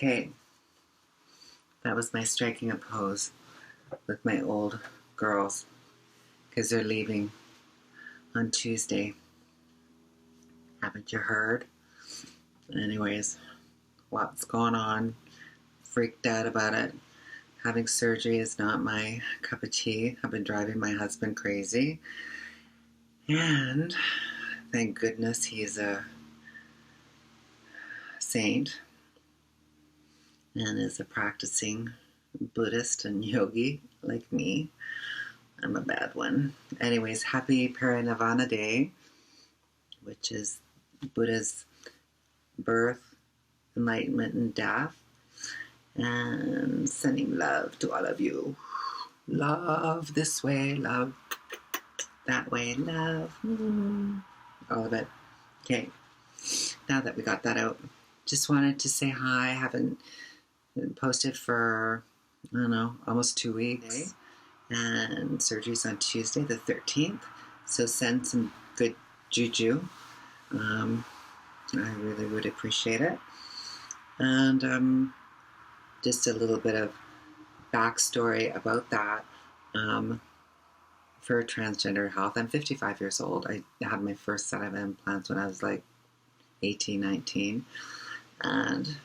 Okay, that was my striking a pose with my old girls because they're leaving on Tuesday. Haven't you heard? Anyways, lots going on. Freaked out about it. Having surgery is not my cup of tea. I've been driving my husband crazy. And thank goodness he's a saint and is a practicing Buddhist and yogi like me. I'm a bad one. Anyways, happy Parinirvana Day, which is Buddha's birth, enlightenment, and death. And sending love to all of you. Love this way, love that way, love. All of it. Okay, now that we got that out, just wanted to say hi. I haven't posted for, I don't know, almost 2 weeks. And surgery's on Tuesday the 13th. So send some good juju. I really would appreciate it. And just a little bit of backstory about that. For transgender health, I'm 55 years old. I had my first set of implants when I was like 18, 19, and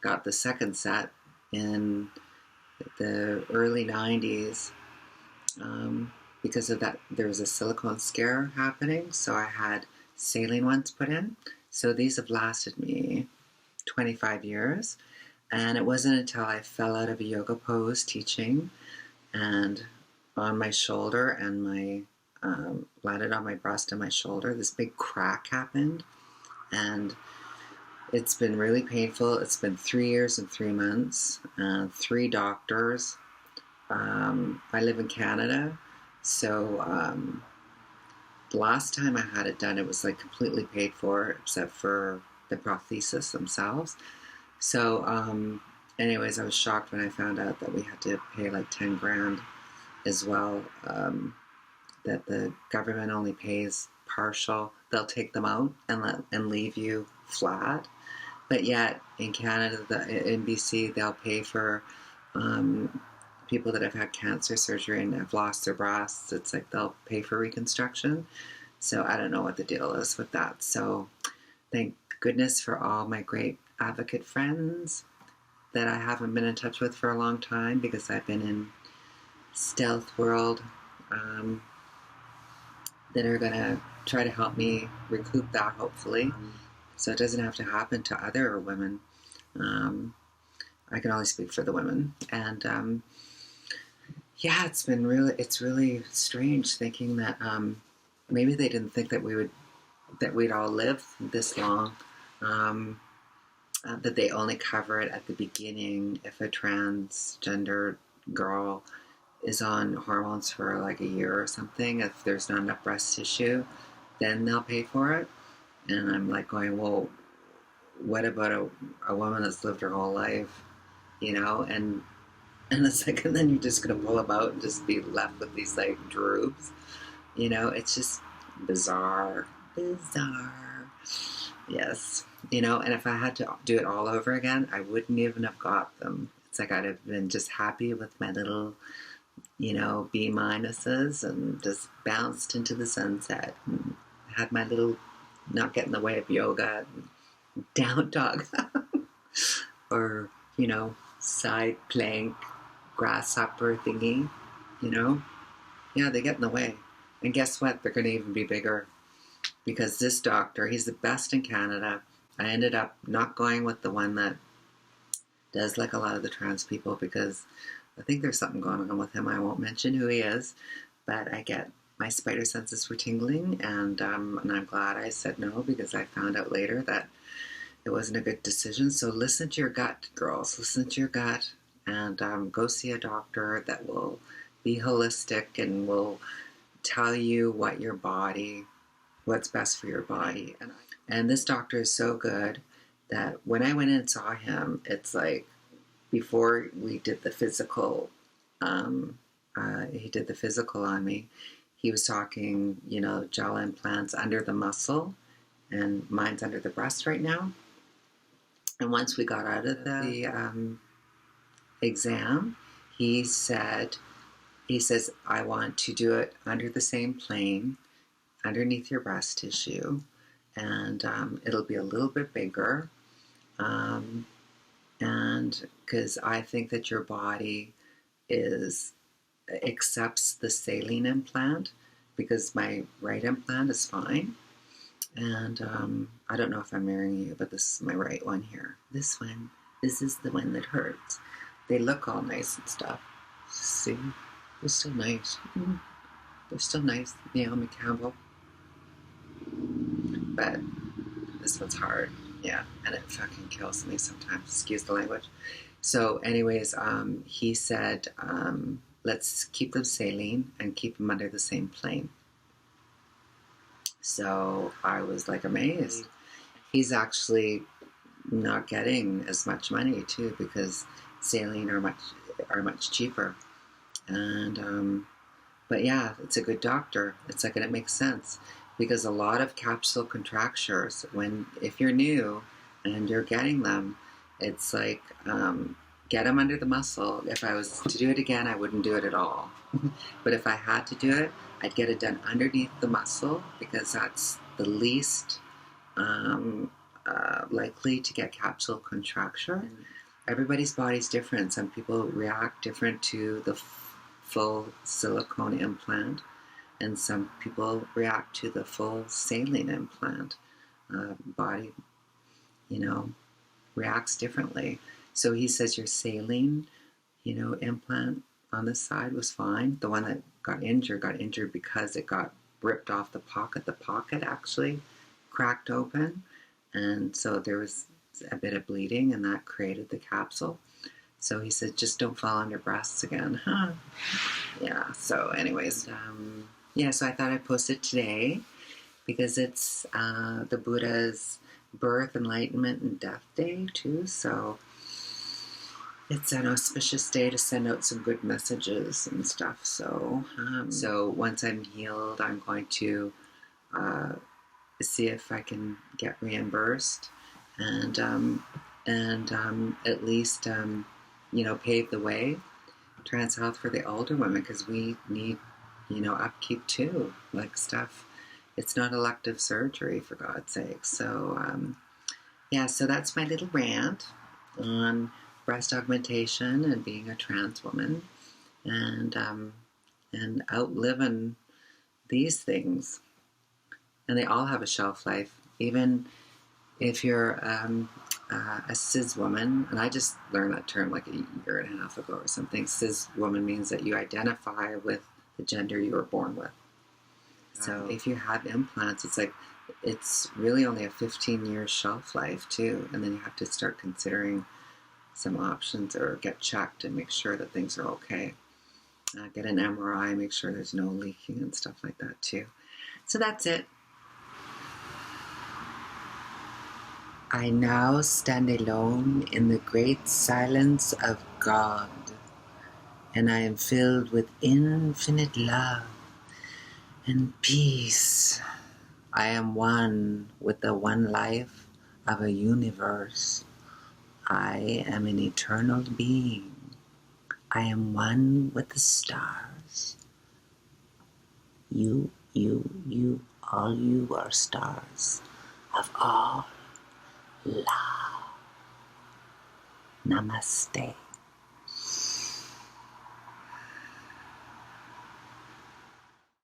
got the second set in the early 90s. Because of that, there was a silicone scare happening, so I had saline ones put in. So these have lasted me 25 years. And it wasn't until I fell out of a yoga pose teaching and on my shoulder and my landed on my breast and my shoulder, this big crack happened. And it's been really painful. It's been 3 years and 3 months, 3 doctors. I live in Canada, so the last time I had it done, it was like completely paid for, except for the prosthesis themselves. So, anyways, I was shocked when I found out that we had to pay like 10 grand as well, that the government only pays partial. They'll take them out and leave you flat. But yet in Canada, in BC, they'll pay for people that have had cancer surgery and have lost their breasts. It's like they'll pay for reconstruction. So I don't know what the deal is with that. So thank goodness for all my great advocate friends that I haven't been in touch with for a long time because I've been in stealth world, that are going to try to help me recoup that, hopefully, so it doesn't have to happen to other women. I can only speak for the women. And yeah, it's really strange thinking that maybe they didn't think that we'd all live this long. That they only cover it at the beginning if a transgender girl is on hormones for like a year or something. If there's not enough breast tissue, then they'll pay for it. And I'm like going, well, what about a woman that's lived her whole life, and it's like, and then you're just going to pull them out and just be left with these like droobs, it's just bizarre. Yes. And if I had to do it all over again, I wouldn't even have got them. It's like I'd have been just happy with my little, B minuses and just bounced into the sunset and had my little, not get in the way of yoga, and down dog or, side plank, grasshopper thingy, Yeah, they get in the way. And guess what? They're going to even be bigger. Because this doctor, he's the best in Canada. I ended up not going with the one that does like a lot of the trans people because I think there's something going on with him. I won't mention who he is, but my spider senses were tingling, and I'm glad I said no because I found out later that it wasn't a good decision. So listen to your gut, girls. Listen to your gut, and go see a doctor that will be holistic and will tell you what's best for your body. And this doctor is so good that when I went in and saw him, it's like before we did the physical, he did the physical on me. He was talking, gel implants under the muscle, and mine's under the breast right now. And once we got out of the exam, he says, I want to do it under the same plane, underneath your breast tissue, and it'll be a little bit bigger. And because I think that your body accepts the saline implant, because my right implant is fine. And I don't know if I'm marrying you, but this is my right one here. This is the one that hurts. They look all nice and stuff. See? They're still nice. They're still nice, Naomi Campbell. But this one's hard. Yeah, and it fucking kills me sometimes. Excuse the language. So anyways, he said, let's keep them saline and keep them under the same plane. So I was like amazed. He's actually not getting as much money too, because saline are much cheaper. And but yeah, it's a good doctor. It's like, and it makes sense, because a lot of capsule contractures, if you're new and you're getting them, it's like, get them under the muscle. If I was to do it again, I wouldn't do it at all. But if I had to do it, I'd get it done underneath the muscle, because that's the least likely to get capsule contracture. Everybody's body's different. Some people react different to the full silicone implant, and some people react to the full saline implant. Body, reacts differently. So he says your saline, implant on this side was fine. The one that got injured because it got ripped off the pocket. The pocket actually cracked open, and so there was a bit of bleeding, and that created the capsule. So he said, just don't fall on your breasts again. Huh? Yeah, so anyways, so I thought I'd post it today, because it's the Buddha's birth, enlightenment, and death day too. So it's an auspicious day to send out some good messages and stuff. So once I'm healed, I'm going to see if I can get reimbursed, and at least pave the way, trans health for the older women, because we need upkeep too, like stuff. It's not elective surgery, for God's sake. So so that's my little rant on breast augmentation and being a trans woman, and outliving these things. And they all have a shelf life, even if you're a cis woman. And I just learned that term like a year and a half ago or something. Cis woman means that you identify with the gender you were born with. So if you have implants, it's really only a 15-year shelf life too, and then you have to start considering some options, or get checked and make sure that things are okay. Get an MRI, make sure there's no leaking and stuff like that too. So that's it. I now stand alone in the great silence of God, and I am filled with infinite love and peace. I am one with the one life of a universe. I am an eternal being. I am one with the stars. You, all you are stars of all love. Namaste.